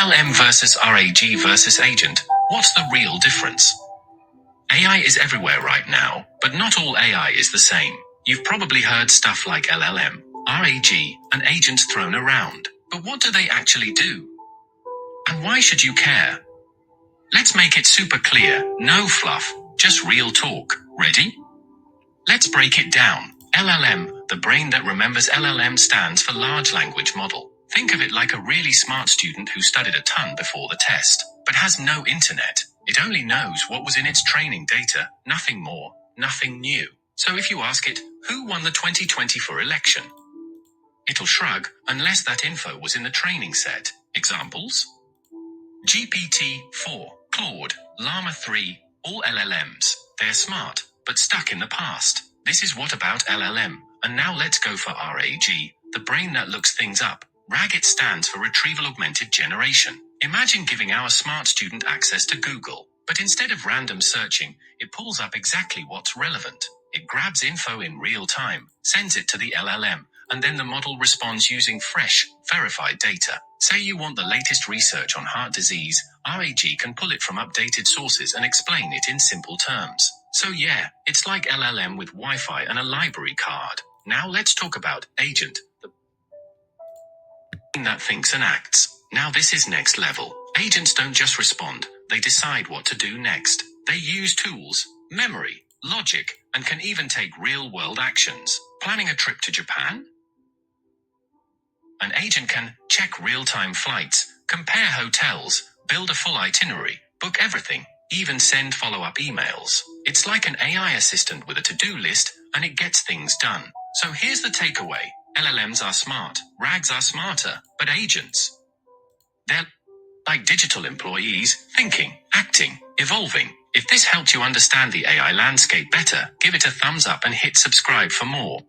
LLM versus RAG versus agent. What's the real difference? AI is everywhere right now, but not all AI is the same. You've probably heard stuff like LLM, RAG, and agents thrown around. But what do they actually do? And why should you care? Let's make it super clear, no fluff, just real talk. Ready? Let's break it down. LLM, the brain that remembers. LLM stands for large language model. Think of it like a really smart student who studied a ton before the test, but has no internet. It only knows what was in its training data, nothing more, nothing new. So if you ask it, who won the 2024 election? It'll shrug, unless that info was in the training set. Examples? GPT-4, Claude, LLaMA 3, all LLMs. They're smart, but stuck in the past. This is what about LLM. And now let's go for RAG, the brain that looks things up. RAG, it stands for Retrieval-Augmented Generation. Imagine giving our smart student access to Google, but instead of random searching, it pulls up exactly what's relevant. It grabs info in real time, sends it to the LLM, and then the model responds using fresh, verified data. Say you want the latest research on heart disease, RAG can pull it from updated sources and explain it in simple terms. So yeah, it's like LLM with Wi-Fi and a library card. Now let's talk about agent, the brain that thinks and acts. Now this is next level. Agents don't just respond, they decide what to do next. They use tools, memory, logic, and can even take real-world actions. Planning a trip to Japan? An agent can check real-time flights, compare hotels, build a full itinerary, book everything, even send follow-up emails. It's like an AI assistant with a to-do list, and it gets things done. So here's the takeaway. LLMs are smart, RAGs are smarter, but agents, they're like digital employees, thinking, acting, evolving. If this helped you understand the AI landscape better, give it a thumbs up and hit subscribe for more.